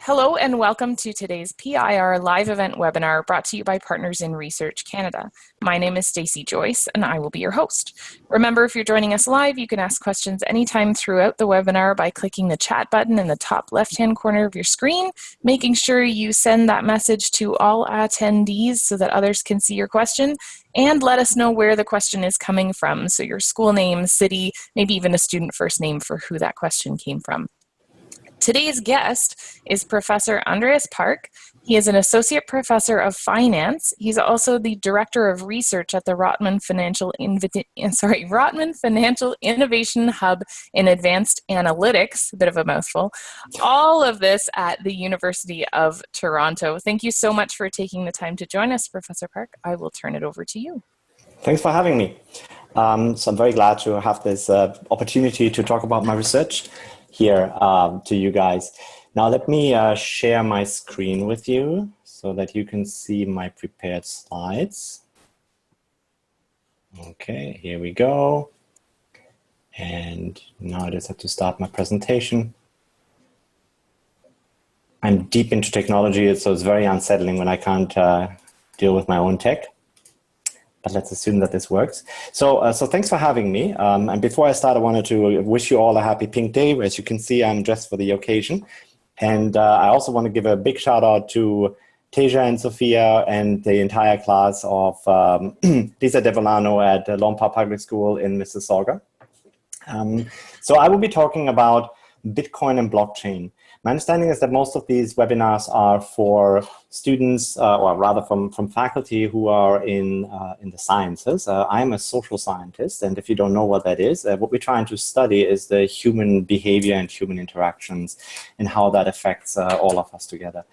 Hello and welcome to today's PIR live event webinar brought to you by Partners in Research Canada. My name is Stacey Joyce and I will be your host. Remember, if you're joining us live, you can ask questions anytime throughout the webinar by clicking the chat button in the top left-hand corner of your screen, making sure you send that message to all attendees so that others can see your question, and let us know where the question is coming from, so your school name, city, maybe even a student first name for who that question came from. Today's guest is Professor Andreas Park. He is an Associate Professor of Finance. He's also the Director of Research at the Rotman Financial Innovation Hub in Advanced Analytics, a bit of a mouthful. All of this at the University of Toronto. Thank you so much for taking the time to join us, Professor Park. I will turn it over to you. Thanks for having me. So I'm very glad to have this opportunity to talk about my research here to you guys. Now let me share my screen with you so that you can see my prepared slides. Okay, here we go. And now I just have to start my presentation. I'm deep into technology, so it's very unsettling when I can't deal with my own tech. But let's assume that this works. So thanks for having me. And before I start, I wanted to wish you all a happy Pink Day. As you can see, I'm dressed for the occasion. And I also want to give a big shout out to Teja and Sophia and the entire class of Lisa Devellano at Lone Pine Public School in Mississauga. So I will be talking about Bitcoin and blockchain. My understanding is that most of these webinars are for students, or rather from faculty who are in the sciences. I'm a social scientist, and if you don't know what that is, what we're trying to study is the human behavior and human interactions and how that affects all of us together.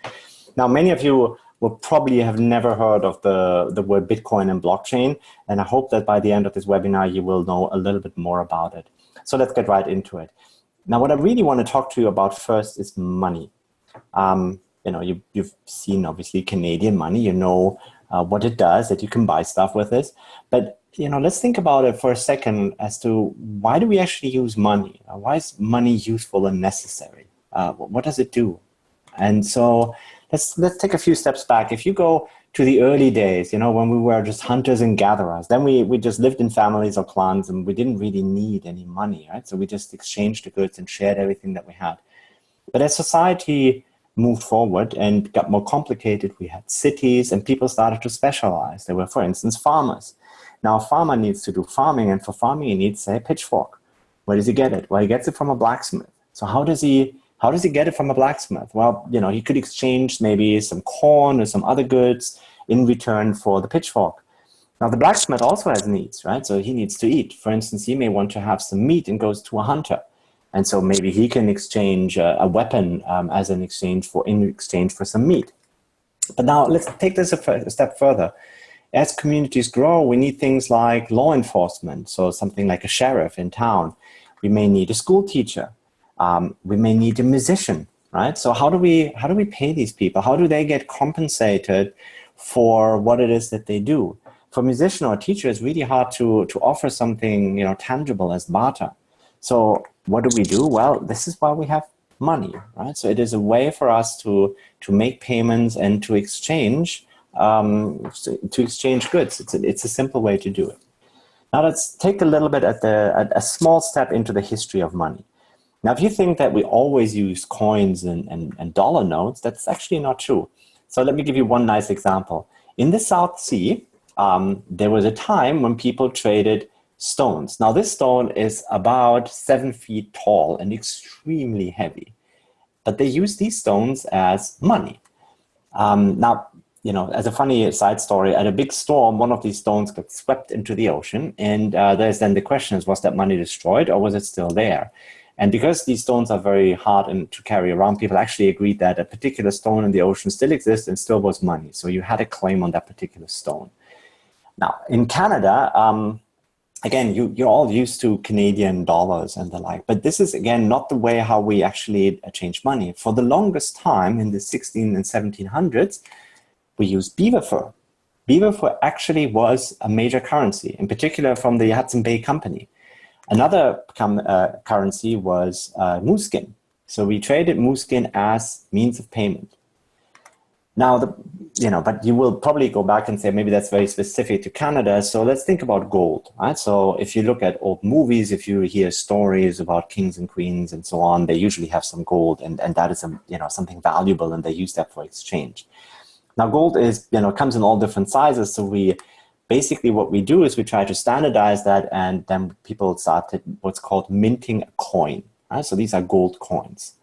Now, many of you will probably have never heard of the word Bitcoin and blockchain, and I hope that by the end of this webinar, you will know a little bit more about it. So let's get right into it. Now, what I really want to talk to you about first is money. You've seen, obviously, Canadian money. You know what it does, that you can buy stuff with it. But, let's think about it for a second as to why do we actually use money? Why is money useful and necessary? What does it do? And so let's take a few steps back. If you go to the early days, when we were just hunters and gatherers, then we just lived in families or clans and we didn't really need any money, right? So we just exchanged the goods and shared everything that we had. But as society moved forward and got more complicated, we had cities and people started to specialize. There were, for instance, farmers. Now a farmer needs to do farming, and for farming he needs, say, a pitchfork. Where does he get it? Well, he gets it from a blacksmith. So how does he get it from a blacksmith? Well, he could exchange maybe some corn or some other goods in return for the pitchfork. Now, the blacksmith also has needs, right? So he needs to eat. For instance, he may want to have some meat and goes to a hunter. And so maybe he can exchange a weapon in exchange for some meat. But now let's take this a step further. As communities grow, we need things like law enforcement. So something like a sheriff in town. We may need a school teacher. We may need a musician, right? So how do we pay these people? How do they get compensated for what it is that they do? For a musician or a teacher, it's really hard to offer something tangible as barter. So what do? Well, this is why we have money, right? So it is a way for us to make payments and to exchange goods. It's a simple way to do it. Now let's take a little bit a small step into the history of money. Now, if you think that we always use coins and dollar notes, that's actually not true. So let me give you one nice example. In the South Sea, there was a time when people traded stones. Now, this stone is about 7 feet tall and extremely heavy. But they use these stones as money. As a funny side story, at a big storm, one of these stones got swept into the ocean. And there's then the question is, was that money destroyed or was it still there? And because these stones are very hard to carry around, people actually agreed that a particular stone in the ocean still exists and still was money. So you had a claim on that particular stone. Now, in Canada, again, you're all used to Canadian dollars and the like, but this is, again, not the way how we actually change money. For the longest time in the 16 and 1700s, we used beaver fur. Beaver fur actually was a major currency, in particular from the Hudson Bay Company. Another currency was moose skin. So we traded mooskin as means of payment. Now, but you will probably go back and say, maybe that's very specific to Canada. So let's think about gold, right? So if you look at old movies, if you hear stories about kings and queens and so on, they usually have some gold, and that is something valuable, and they use that for exchange. Now, gold is, comes in all different sizes. So basically what we do is we try to standardize that, and then people started what's called minting a coin, right? So these are gold coins.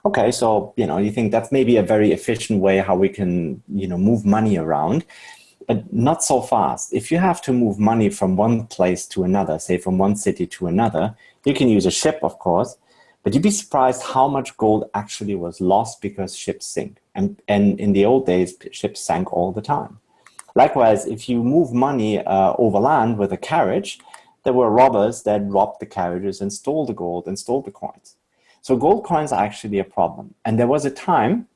Okay, so, you think that's maybe a very efficient way how we can, move money around, but not so fast. If you have to move money from one place to another, say from one city to another, you can use a ship, of course, but you'd be surprised how much gold actually was lost because ships sink. And in the old days, ships sank all the time. Likewise, if you move money over land with a carriage, there were robbers that robbed the carriages and stole the gold and stole the coins. So gold coins are actually a problem. And there was a time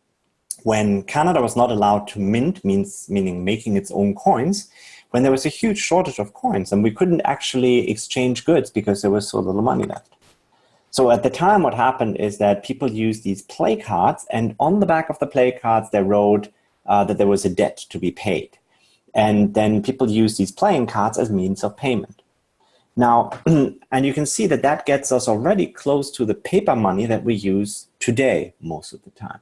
when Canada was not allowed to mint, meaning making its own coins, when there was a huge shortage of coins, and we couldn't actually exchange goods because there was so little money left. So at the time, what happened is that people used these play cards, and on the back of the play cards, they wrote that there was a debt to be paid. And then people used these playing cards as means of payment. Now, and you can see that gets us already close to the paper money that we use today most of the time.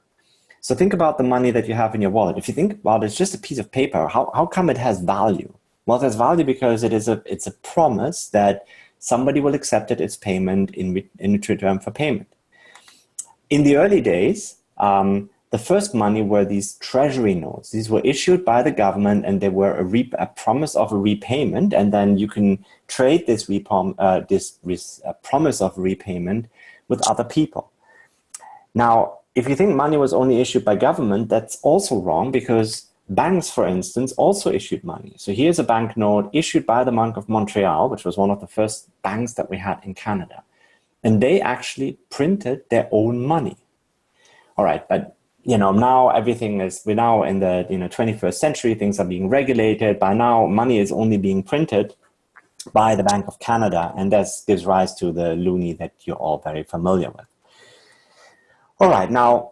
So think about the money that you have in your wallet. If you think about it, it's just a piece of paper. How come it has value? Well, it has value because it's a promise that somebody will accept it as payment in return for payment. In the early days, the first money were these treasury notes. These were issued by the government, and they were a promise of a repayment. And then you can trade this promise of repayment with other people. Now, if you think money was only issued by government, that's also wrong, because banks, for instance, also issued money. So here's a banknote issued by the Bank of Montreal, which was one of the first banks that we had in Canada. And they actually printed their own money. All right, but now we're now in the 21st century, things are being regulated. By now, money is only being printed by the Bank of Canada, and this gives rise to the loonie that you're all very familiar with. All right, now,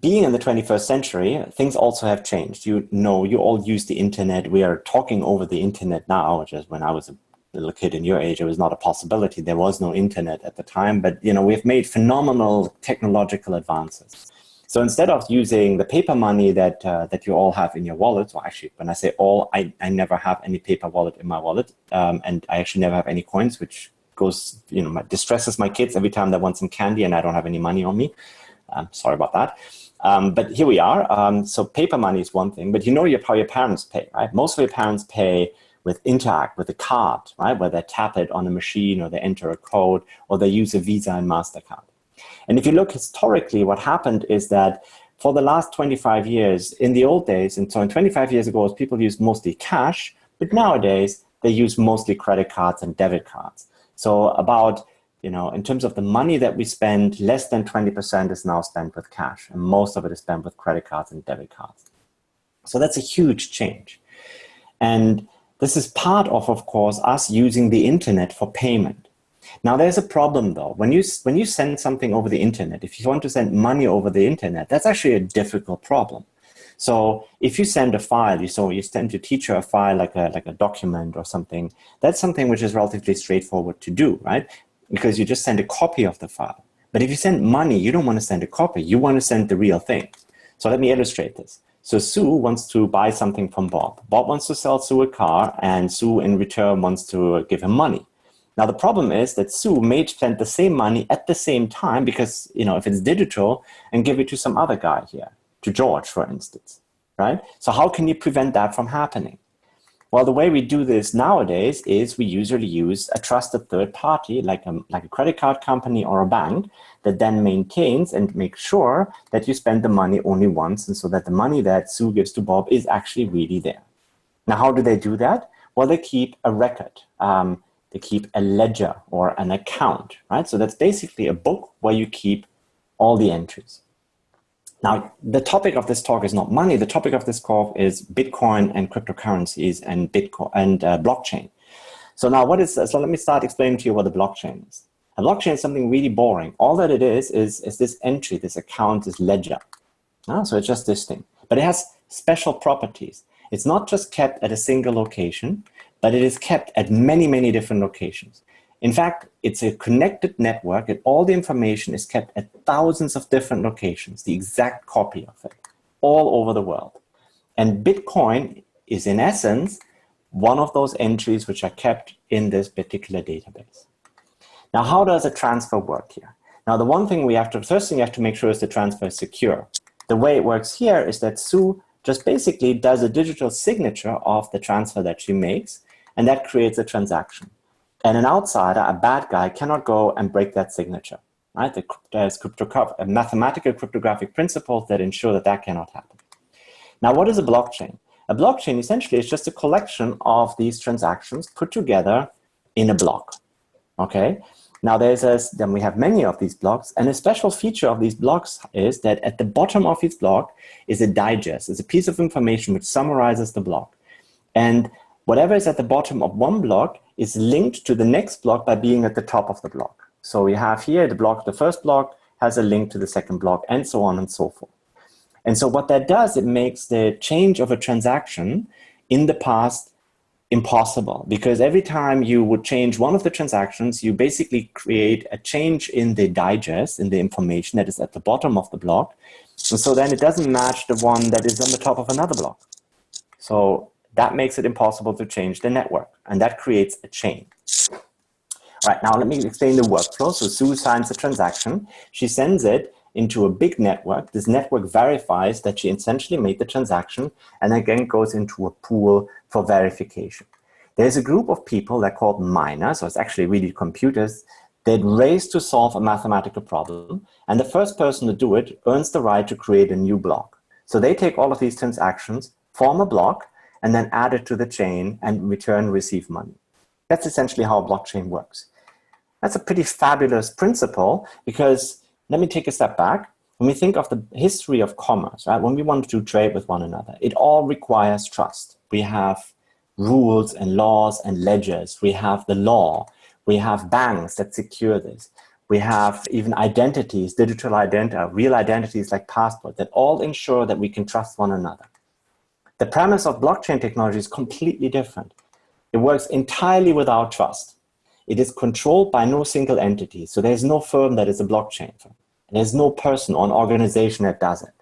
being in the 21st century, things also have changed. You all use the internet. We are talking over the internet now, which is when I was a little kid in your age, it was not a possibility. There was no internet at the time, but we've made phenomenal technological advances. So instead of using the paper money that you all have in your wallets, or actually, when I say all, I never have any paper wallet in my wallet, and I actually never have any coins, which goes, distresses my kids every time they want some candy and I don't have any money on me. Sorry about that. But here we are. So paper money is one thing, but how your parents pay, right? Most of your parents pay with Interact, with a card, right? Where they tap it on a machine, or they enter a code, or they use a Visa and MasterCard. And if you look historically, what happened is that for the last 25 years, in the old days, and so in 25 years ago, people used mostly cash, but nowadays they use mostly credit cards and debit cards. So about, in terms of the money that we spend, less than 20% is now spent with cash, and most of it is spent with credit cards and debit cards. So that's a huge change. And this is part of course, us using the internet for payment. Now, there's a problem, though. When you send something over the internet, if you want to send money over the internet, that's actually a difficult problem. So if you send a file, so you send your teacher a file like a document or something, that's something which is relatively straightforward to do, right? Because you just send a copy of the file. But if you send money, you don't want to send a copy. You want to send the real thing. So let me illustrate this. So Sue wants to buy something from Bob. Bob wants to sell Sue a car, and Sue in return wants to give him money. Now, the problem is that Sue may spend the same money at the same time because, if it's digital, and give it to some other guy here, to George, for instance, right? So how can you prevent that from happening? Well, the way we do this nowadays is we usually use a trusted third party, like a credit card company or a bank, that then maintains and makes sure that you spend the money only once, and so that the money that Sue gives to Bob is actually really there. Now, how do they do that? Well, they keep a record. They keep a ledger or an account, right? So that's basically a book where you keep all the entries. Now, the topic of this talk is not money. The topic of this talk is Bitcoin and cryptocurrencies and Bitcoin and blockchain. So now, so let me start explaining to you what the blockchain is. A blockchain is something really boring. All that it is this entry, this account, this ledger. So it's just this thing. But it has special properties. It's not just kept at a single location, but it is kept at many, many different locations. In fact, it's a connected network, and all the information is kept at thousands of different locations, the exact copy of it, all over the world. And Bitcoin is, in essence, one of those entries which are kept in this particular database. Now, how does a transfer work here? Now, the one thing first thing you have to make sure is the transfer is secure. The way it works here is that Sue just basically does a digital signature of the transfer that she makes, and that creates a transaction. And an outsider, a bad guy, cannot go and break that signature. Right? There's mathematical cryptographic principles that ensure that that cannot happen. Now, what is a blockchain? A blockchain essentially is just a collection of these transactions put together in a block. Okay? Now, then we have many of these blocks, and a special feature of these blocks is that at the bottom of each block is a digest. It's a piece of information which summarizes the block. And whatever is at the bottom of one block is linked to the next block by being at the top of the block. So we have here the first block has a link to the second block, and so on and so forth. And so what that does, it makes the change of a transaction in the past impossible, because every time you would change one of the transactions, you basically create a change in the digest, in the information that is at the bottom of the block. And so then it doesn't match the one that is on the top of another block. So that makes it impossible to change the network, and that creates a chain. All right, now let me explain the workflow. So Sue signs a transaction. She sends it into a big network. This network verifies that she essentially made the transaction, and again goes into a pool for verification. There's a group of people that are called miners, so it's actually really computers, that race to solve a mathematical problem, and the first person to do it earns the right to create a new block. So they take all of these transactions, form a block, and then add it to the chain and receive money. That's essentially how a blockchain works. That's a pretty fabulous principle, because let me take a step back. When we think of the history of commerce, right, when we want to trade with one another, it all requires trust. We have rules and laws and ledgers. We have the law. We have banks that secure this. We have even identities, digital identity, real identities like passport, that all ensure that we can trust one another. The premise of blockchain technology is completely different. It works entirely without trust. It is controlled by no single entity. So there's no firm that is a blockchain firm. There's no person or an organization that does it.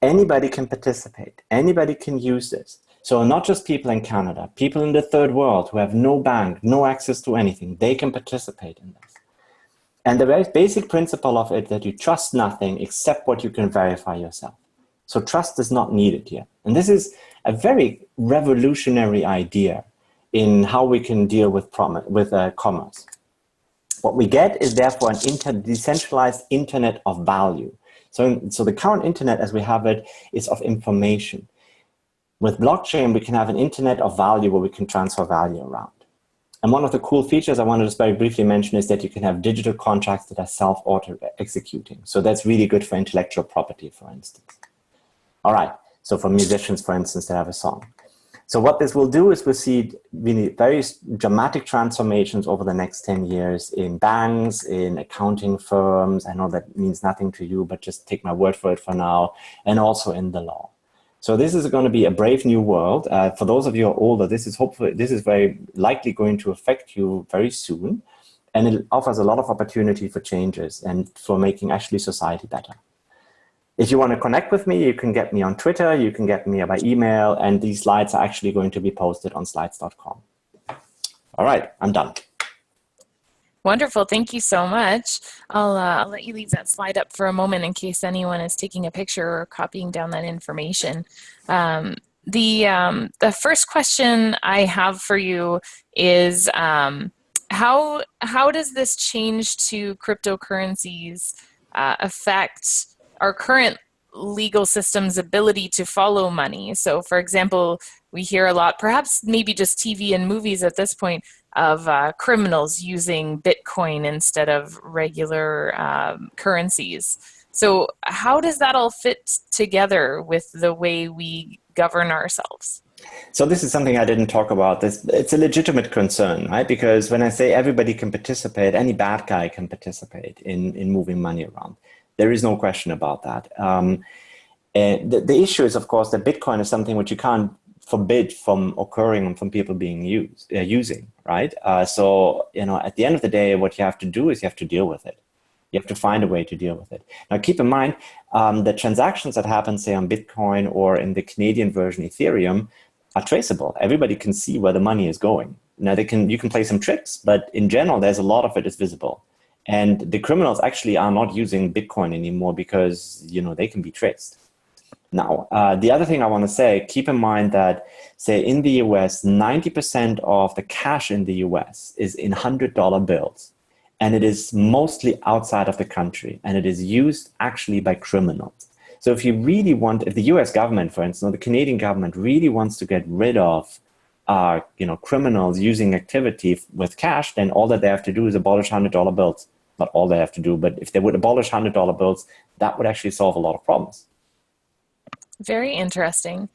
Anybody can participate. Anybody can use this. So not just people in Canada, people in the third world who have no bank, no access to anything, they can participate in this. And the very basic principle of it is that you trust nothing except what you can verify yourself. So trust is not needed here. And this is a very revolutionary idea in how we can deal with commerce. What we get is therefore an decentralized internet of value. So the current internet as we have it is of information. With blockchain, we can have an internet of value where we can transfer value around. And one of the cool features I want to just very briefly mention is that you can have digital contracts that are self-auto-executing. So that's really good for intellectual property, for instance. All right, so for musicians, for instance, that have a song. So what this will do is we'll see really very dramatic transformations over the next 10 years in banks, in accounting firms. I know that means nothing to you, but just take my word for it for now, and also in the law. So this is going to be a brave new world. For those of you who are older, this is very likely going to affect you very soon. And it offers a lot of opportunity for changes and for making actually society better. If you want to connect with me, you can get me on Twitter, you can get me by email, and these slides are actually going to be posted on slides.com. All right, I'm done. Wonderful. Thank you so much. I'll let you leave that slide up for a moment in case anyone is taking a picture or copying down that information. The first question I have for you is how does this change to cryptocurrencies affect our current legal system's ability to follow money? So, for example, we hear a lot, perhaps maybe just TV and movies at this point, of criminals using Bitcoin instead of regular currencies. So how does that all fit together with the way we govern ourselves? So this is something I didn't talk about. It's a legitimate concern, right? Because when I say everybody can participate, any bad guy can participate in moving money around. There is no question about that. And the issue is, of course, that Bitcoin is something which you can't forbid from occurring and from people being using, right? So, at the end of the day, what you have to do is you have to deal with it. You have to find a way to deal with it. Now, keep in mind, the transactions that happen, say, on Bitcoin or in the Canadian version Ethereum are traceable. Everybody can see where the money is going. Now, you can play some tricks, but in general, there's a lot of it is visible. And the criminals actually are not using Bitcoin anymore because, they can be traced. Now, the other thing I want to say, keep in mind that, say, in the US, 90% of the cash in the US is in $100 bills. And it is mostly outside of the country. And it is used actually by criminals. So if the US government, for instance, or the Canadian government really wants to get rid of criminals using activity with cash, then all that they have to do is abolish $100 bills. Not all they have to do, but if they would abolish $100 bills, that would actually solve a lot of problems. Very interesting.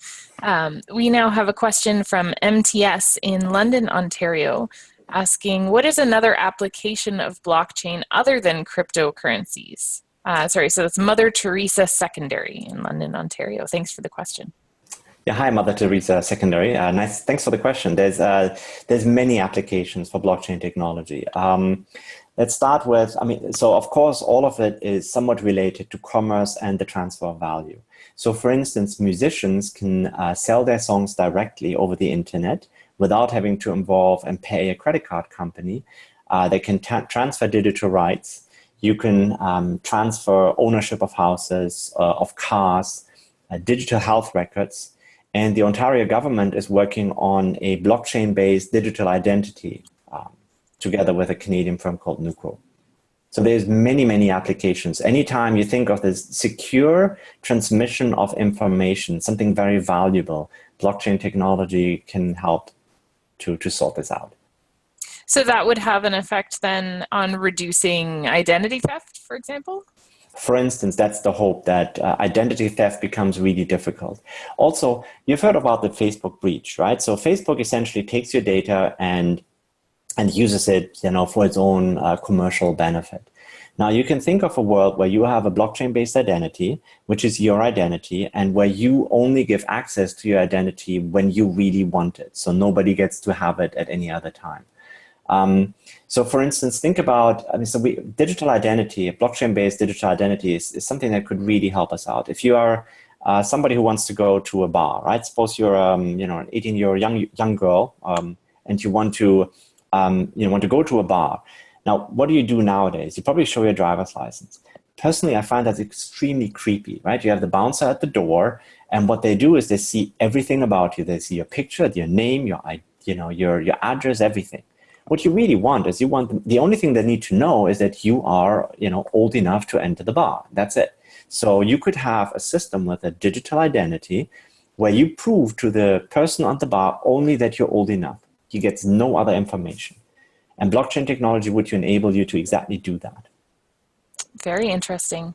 We now have a question from MTS in London, Ontario, asking, what is another application of blockchain other than cryptocurrencies? So it's Mother Teresa Secondary in London, Ontario. Thanks for the question. Yeah, hi, Mother Teresa Secondary. Nice. Thanks for the question. There's many applications for blockchain technology. Let's start with, so of course, all of it is somewhat related to commerce and the transfer of value. So for instance, musicians can sell their songs directly over the internet without having to involve and pay a credit card company. They can transfer digital rights. You can transfer ownership of houses, of cars, digital health records. And the Ontario government is working on a blockchain-based digital identity together with a Canadian firm called Nuco. So there's many, many applications. Anytime you think of this secure transmission of information, something very valuable, blockchain technology can help to sort this out. So that would have an effect then on reducing identity theft, for example? For instance, that's the hope, that identity theft becomes really difficult. Also, you've heard about the Facebook breach, right? So Facebook essentially takes your data and uses it, for its own commercial benefit. Now, you can think of a world where you have a blockchain-based identity, which is your identity, and where you only give access to your identity when you really want it. So nobody gets to have it at any other time. So for instance, think about, digital identity, a blockchain-based digital identity is something that could really help us out. If you are somebody who wants to go to a bar, right? Suppose you're, an 18-year-old young girl, and you want to go to a bar. Now, what do you do nowadays? You probably show your driver's license. Personally, I find that extremely creepy, right? You have the bouncer at the door, and what they do is they see everything about you. They see your picture, your name, your address, everything. What you really want is the only thing they need to know is that you are, old enough to enter the bar. That's it. So you could have a system with a digital identity where you prove to the person at the bar only that you're old enough. He gets no other information. And blockchain technology would enable you to exactly do that. Very interesting.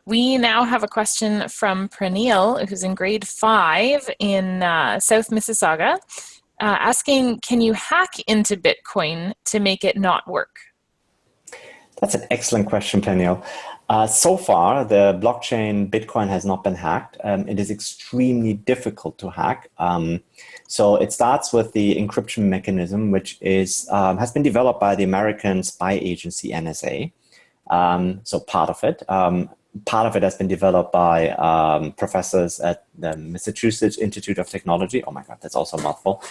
We now have a question from Praneel, who's in grade 5 in South Mississauga, asking, can you hack into Bitcoin to make it not work? That's an excellent question, Praneel. So far, the blockchain Bitcoin has not been hacked. It is extremely difficult to hack. So it starts with the encryption mechanism, which has been developed by the American spy agency NSA. So part of it. Part of it has been developed by professors at the Massachusetts Institute of Technology. Oh my God, that's also a mouthful.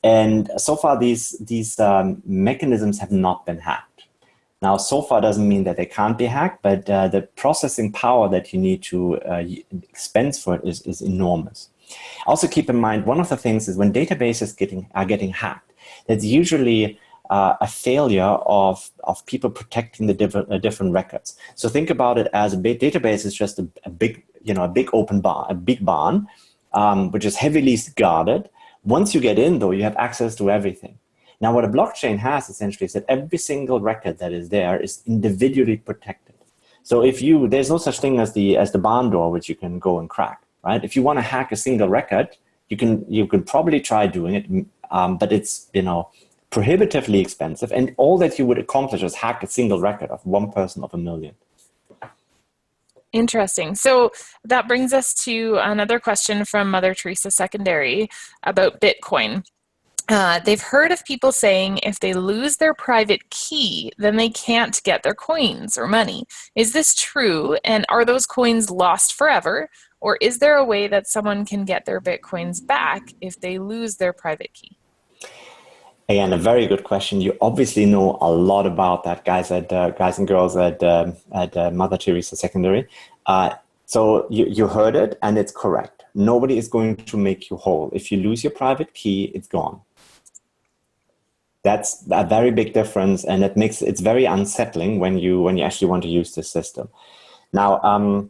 And so far, these mechanisms have not been hacked. Now, so far doesn't mean that they can't be hacked, but the processing power that you need to expense for it is enormous. Also, keep in mind, one of the things is when databases are getting hacked, that's usually a failure of people protecting the different records. So think about it as a database is just a big open barn, a big barn, which is heavily guarded. Once you get in, though, you have access to everything. Now, what a blockchain has essentially is that every single record that is there is individually protected. So there's no such thing as the barn door which you can go and crack, right? If you want to hack a single record, you can probably try doing it, but it's, prohibitively expensive. And all that you would accomplish is hack a single record of one person of a million. Interesting. So that brings us to another question from Mother Teresa Secondary about Bitcoin. They've heard of people saying if they lose their private key, then they can't get their coins or money. Is this true? And are those coins lost forever? Or is there a way that someone can get their Bitcoins back if they lose their private key? Again, a very good question. You obviously know a lot about that, guys and girls at Mother Teresa Secondary. So you heard it, and it's correct. Nobody is going to make you whole. If you lose your private key, it's gone. That's a very big difference, and it's very unsettling when you actually want to use this system. Now,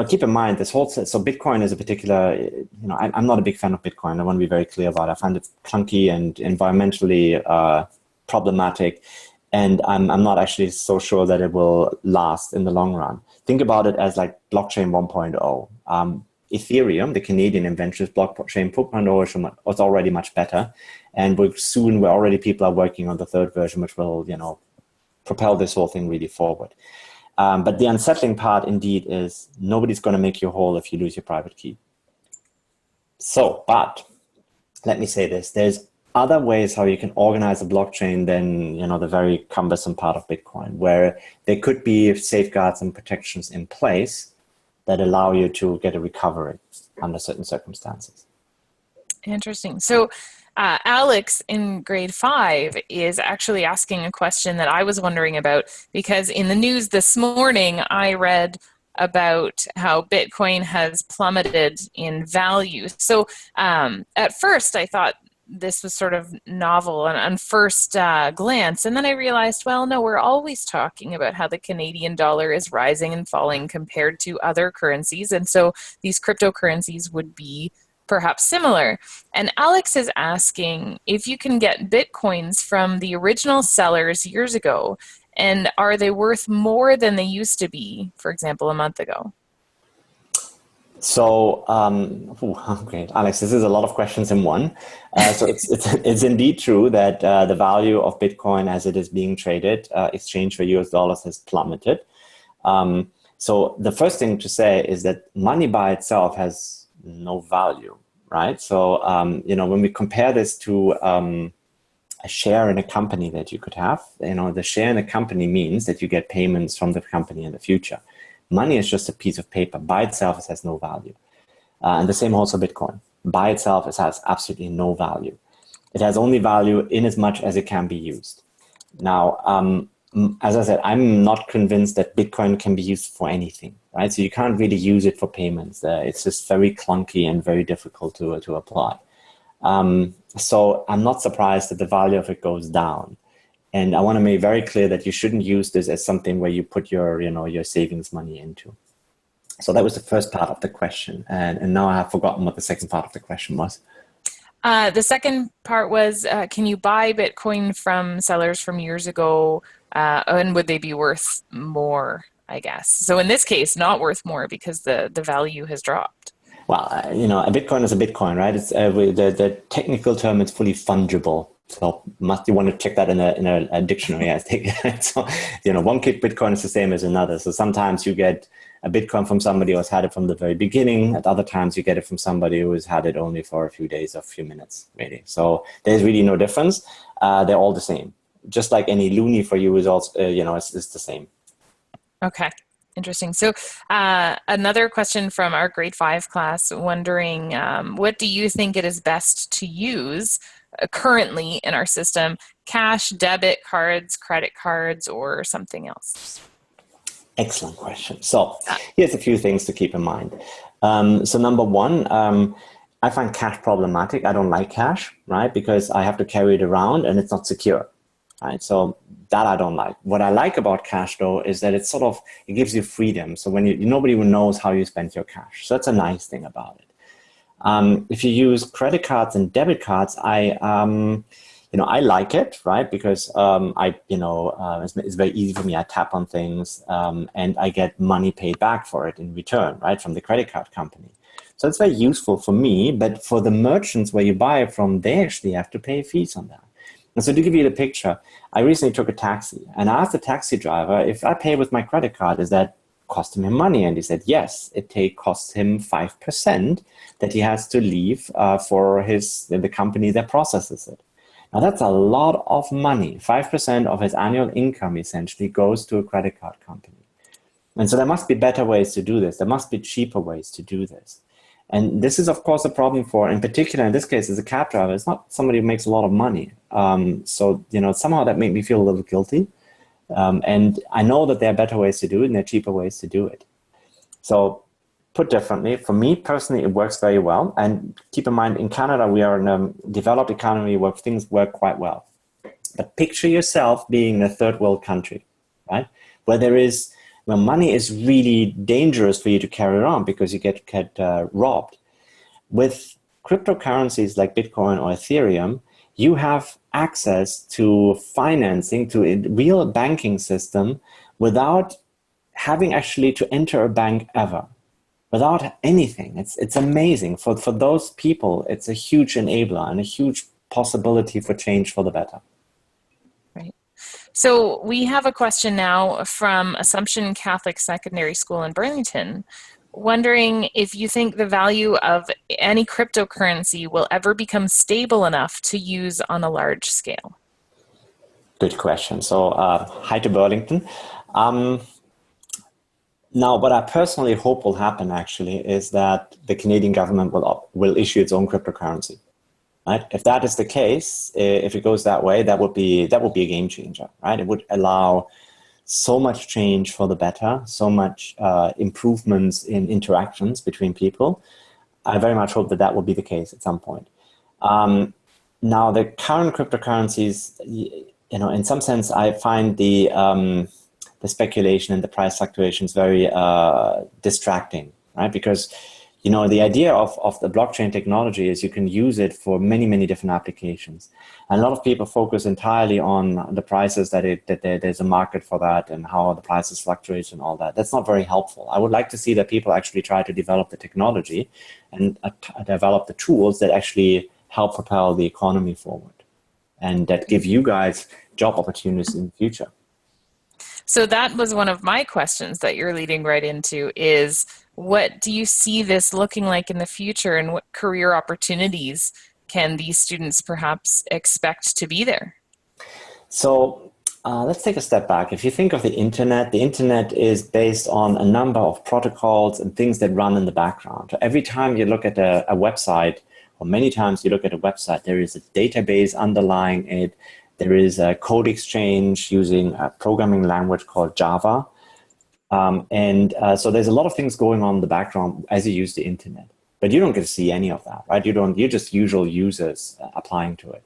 keep in mind so Bitcoin is a particular, I'm not a big fan of Bitcoin. I want to be very clear about it. I find it clunky and environmentally problematic, and I'm not actually so sure that it will last in the long run. Think about it as like blockchain 1.0. Ethereum, the Canadian invention, blockchain 4.0 is already much better. And people are working on the third version, which will, propel this whole thing really forward. But the unsettling part indeed is nobody's going to make you whole if you lose your private key. But let me say this, there's other ways how you can organize a blockchain than, the very cumbersome part of Bitcoin, where there could be safeguards and protections in place that allow you to get a recovery under certain circumstances. Interesting. So Alex in grade 5 is actually asking a question that I was wondering about, because in the news this morning, I read about how Bitcoin has plummeted in value. So at first I thought this was sort of novel on first glance. And then I realized, well, no, we're always talking about how the Canadian dollar is rising and falling compared to other currencies. And so these cryptocurrencies would be perhaps similar. And Alex is asking if you can get Bitcoins from the original sellers years ago, and are they worth more than they used to be, for example, a month ago? So, great, Alex, this is a lot of questions in one. So it's indeed true that the value of Bitcoin as it is being traded, exchange for US dollars, has plummeted. So the first thing to say is that money by itself has no value, right? So, when we compare this to a share in a company that you could have, the share in a company means that you get payments from the company in the future. Money is just a piece of paper. By itself, it has no value. And the same holds for Bitcoin. By itself, it has absolutely no value. It has only value in as much as it can be used. Now, as I said, I'm not convinced that Bitcoin can be used for anything, right? So you can't really use it for payments. It's just very clunky and very difficult to apply. So I'm not surprised that the value of it goes down. And I want to make very clear that you shouldn't use this as something where you put your savings money into. So that was the first part of the question. And now I have forgotten what the second part of the question was. The second part was, can you buy Bitcoin from sellers from years ago? And would they be worth more, I guess? So in this case, not worth more because the value has dropped. Well, a Bitcoin is a Bitcoin, right? It's the technical term is fully fungible. So you want to check that in a dictionary, I think. So, one Bitcoin is the same as another. So sometimes you get a Bitcoin from somebody who has had it from the very beginning. At other times, you get it from somebody who has had it only for a few days or a few minutes, really. So there's really no difference. They're all the same. Just like any loonie for you is also, it's the same. Okay. Interesting. So another question from our grade 5 class, wondering what do you think it is best to use currently in our system? Cash, debit cards, credit cards, or something else? Excellent question. So here's a few things to keep in mind. So number one, I find cash problematic. I don't like cash, right? Because I have to carry it around and it's not secure. Right? So that I don't like. What I like about cash, though, is that it gives you freedom. So when nobody knows how you spend your cash. So that's a nice thing about it. If you use credit cards and debit cards, I like it, right? Because it's very easy for me. I tap on things and I get money paid back for it in return, right, from the credit card company. So it's very useful for me, but for the merchants where you buy it from, they actually have to pay fees on that. And so to give you the picture, I recently took a taxi and I asked the taxi driver, if I pay with my credit card, is that costing him money? And he said, yes, it costs him 5% that he has to leave for the company that processes it. Now that's a lot of money. 5% of his annual income essentially goes to a credit card company. And so there must be better ways to do this. There must be cheaper ways to do this. And this is, of course, a problem for, in particular, in this case, as a cab driver, it's not somebody who makes a lot of money. So, somehow that made me feel a little guilty. And I know that there are better ways to do it and there are cheaper ways to do it. So put differently, for me personally, it works very well. And keep in mind, in Canada, we are in a developed economy where things work quite well. But picture yourself being in a third world country, right? Where money is really dangerous for you to carry around because you get robbed. With cryptocurrencies like Bitcoin or Ethereum, you have access to financing, to a real banking system without having actually to enter a bank ever, without anything. It's amazing. For those people, it's a huge enabler and a huge possibility for change for the better. So we have a question now from Assumption Catholic Secondary School in Burlington, wondering if you think the value of any cryptocurrency will ever become stable enough to use on a large scale. Good question. So hi to Burlington. Now, what I personally hope will happen actually is that the Canadian government will issue its own cryptocurrency. Right? If that is the case, if it goes that way, that would be a game changer, right? It would allow so much change for the better, so much improvements in interactions between people. I very much hope that will be the case at some point. Now, the current cryptocurrencies, in some sense, I find the speculation and the price fluctuations very distracting, right? Because the idea of the blockchain technology is you can use it for many, many different applications. And a lot of people focus entirely on the prices that there's a market for that and how the prices fluctuate and all that. That's not very helpful. I would like to see that people actually try to develop the technology and develop the tools that actually help propel the economy forward and that give you guys job opportunities in the future. So that was one of my questions that you're leading right into is, what do you see this looking like in the future and what career opportunities can these students perhaps expect to be there? So let's take a step back. If you think of the internet is based on a number of protocols and things that run in the background. So every time you look at a website, or many times you look at a website, there is a database underlying it. There is a code exchange using a programming language called Java. So there's a lot of things going on in the background as you use the internet, but you don't get to see any of that, right? You're just usual users applying to it.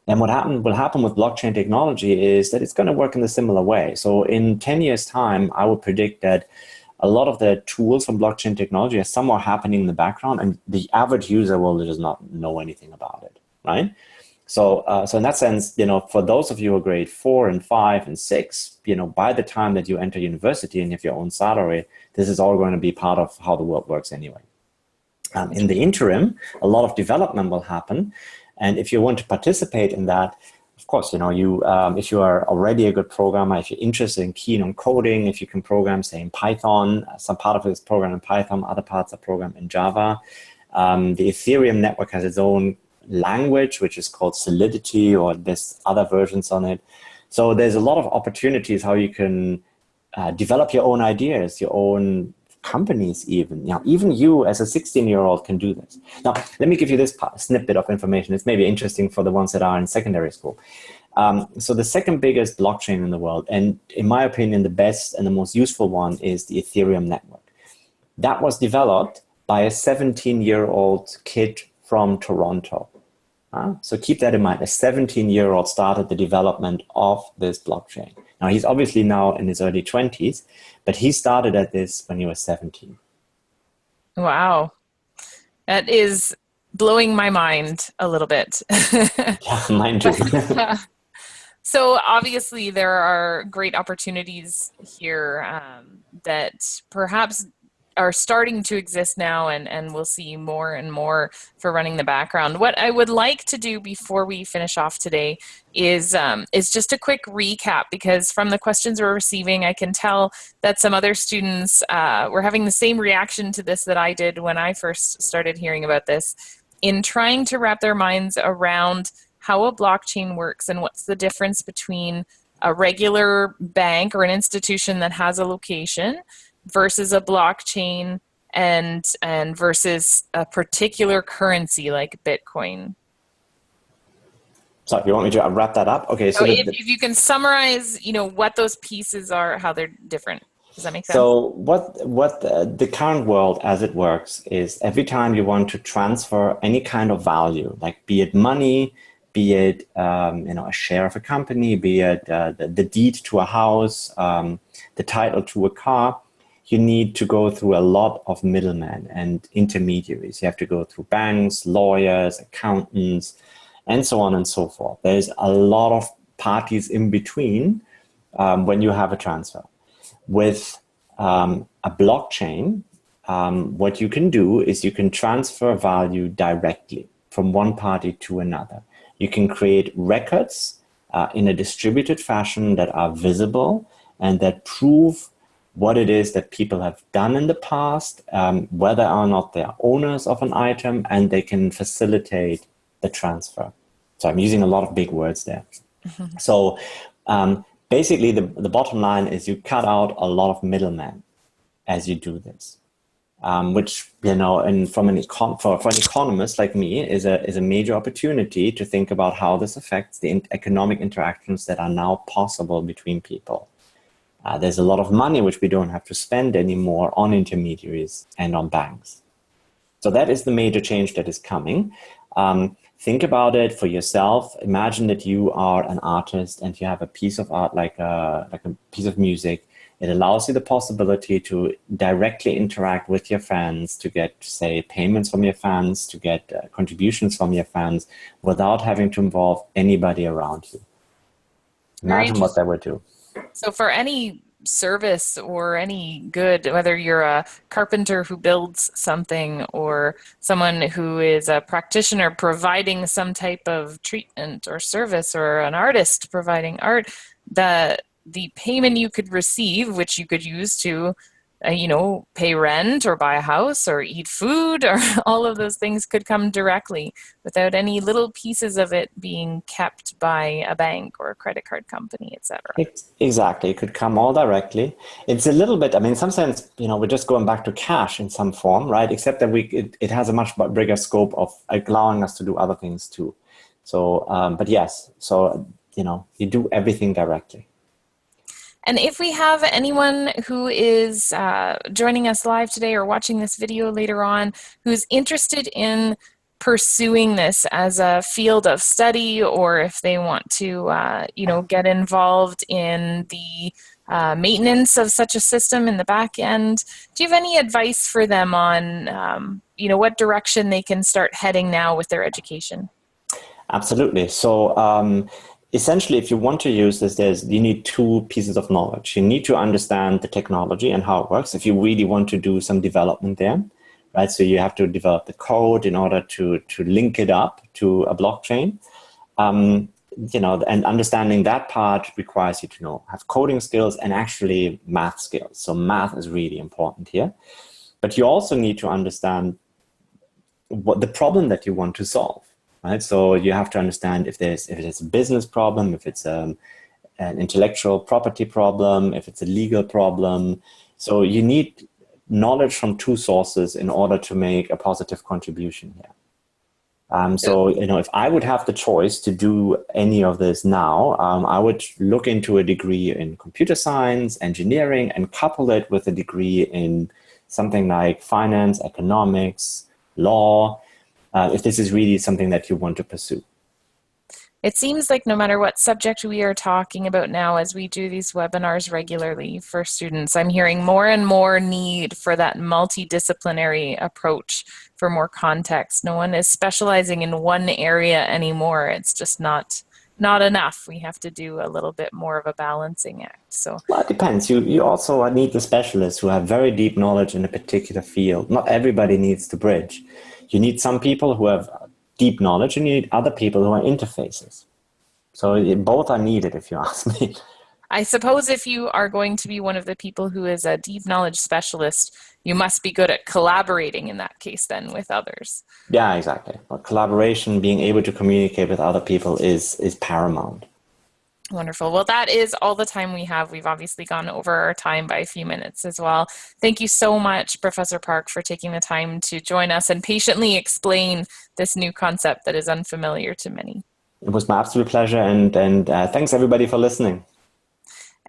And what will happen with blockchain technology is that it's going to work in a similar way. So in 10 years' time, I would predict that a lot of the tools from blockchain technology are somewhere happening in the background, and the average user will just not know anything about it, right? So in that sense, for those of you who are grade 4 and 5 and 6, by the time that you enter university and have your own salary, this is all going to be part of how the world works anyway. In the interim, a lot of development will happen. And if you want to participate in that, of course, if you are already a good programmer, if you're interested and keen on coding, if you can program, say, in Python, some part of it is programmed in Python, other parts are programmed in Java. The Ethereum network has its own language, which is called Solidity, or there's other versions on it. So there's a lot of opportunities how you can develop your own ideas, your own companies even. Even you as a 16-year-old can do this. Now, let me give you this snippet of information. It's maybe interesting for the ones that are in secondary school. So the second biggest blockchain in the world, and in my opinion, the best and the most useful one, is the Ethereum network. That was developed by a 17-year-old kid from Toronto. So keep that in mind. A 17-year-old started the development of this blockchain. Now, he's obviously now in his early 20s, but he started at this when he was 17. Wow. That is blowing my mind a little bit. Yeah, mine too. So obviously there are great opportunities here that perhaps are starting to exist now, and we'll see more and more for running the background. What I would like to do before we finish off today is just a quick recap, because from the questions we're receiving, I can tell that some other students were having the same reaction to this that I did when I first started hearing about this, in trying to wrap their minds around how a blockchain works and what's the difference between a regular bank or an institution that has a location versus a blockchain and versus a particular currency like Bitcoin. So you want me to wrap that up? Okay. So if you can summarize, what those pieces are, how they're different. Does that make sense? So what the current world as it works is, every time you want to transfer any kind of value, like be it money, be it a share of a company, be it the deed to a house, the title to a car, you need to go through a lot of middlemen and intermediaries. You have to go through banks, lawyers, accountants, and so on and so forth. There's a lot of parties in between when you have a transfer. With a blockchain, what you can do is you can transfer value directly from one party to another. You can create records in a distributed fashion that are visible and that prove what it is that people have done in the past, whether or not they are owners of an item, and they can facilitate the transfer. So I'm using a lot of big words there. So basically, the bottom line is you cut out a lot of middlemen as you do this, which, and for an economist like me, is a major opportunity to think about how this affects the economic interactions that are now possible between people. There's a lot of money which we don't have to spend anymore on intermediaries and on banks. So that is the major change that is coming. Think about it for yourself. Imagine that you are an artist and you have a piece of art, like a piece of music. It allows you the possibility to directly interact with your fans, to get, say, payments from your fans, to get contributions from your fans, without having to involve anybody around you. Imagine what that would do. So for any service or any good, whether you're a carpenter who builds something or someone who is a practitioner providing some type of treatment or service, or an artist providing art, the payment you could receive, which you could use to pay rent or buy a house or eat food, or all of those things could come directly without any little pieces of it being kept by a bank or a credit card company, etc. Exactly. It could come all directly. It's a little bit, in some sense, we're just going back to cash in some form, right? Except that it has a much bigger scope of allowing us to do other things too. So, but yes, so, you do everything directly. And if we have anyone who is joining us live today or watching this video later on who's interested in pursuing this as a field of study, or if they want to, get involved in the maintenance of such a system in the back end, do you have any advice for them on, what direction they can start heading now with their education? Absolutely. So, essentially, if you want to use this, you need two pieces of knowledge. You need to understand the technology and how it works if you really want to do some development there, right? So you have to develop the code in order to link it up to a blockchain. And understanding that part requires you to have coding skills and actually math skills. So math is really important here. But you also need to understand what the problem that you want to solve. Right? So you have to understand if it's a business problem, if it's an intellectual property problem, if it's a legal problem. So you need knowledge from two sources in order to make a positive contribution here. So, if I would have the choice to do any of this now, I would look into a degree in computer science, engineering, and couple it with a degree in something like finance, economics, law, if this is really something that you want to pursue. It seems like no matter what subject we are talking about now, as we do these webinars regularly for students, I'm hearing more and more need for that multidisciplinary approach for more context. No one is specializing in one area anymore. It's just not not enough. We have to do a little bit more of a balancing act. So, Well, it depends. You also need the specialists who have very deep knowledge in a particular field. Not everybody needs to bridge. You need some people who have deep knowledge, and you need other people who are interfaces. So both are needed, if you ask me. I suppose if you are going to be one of the people who is a deep knowledge specialist, you must be good at collaborating in that case then with others. Yeah, exactly. But collaboration, being able to communicate with other people is paramount. Wonderful. Well, that is all the time we have. We've obviously gone over our time by a few minutes as well. Thank you so much, Professor Park, for taking the time to join us and patiently explain this new concept that is unfamiliar to many. It was my absolute pleasure, and thanks everybody for listening.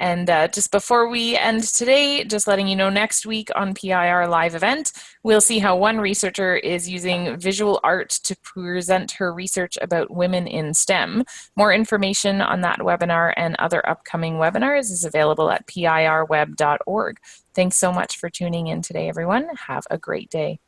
And just before we end today, just letting you know, next week on PIR Live event, we'll see how one researcher is using visual art to present her research about women in STEM. More information on that webinar and other upcoming webinars is available at pirweb.org. Thanks so much for tuning in today, everyone. Have a great day.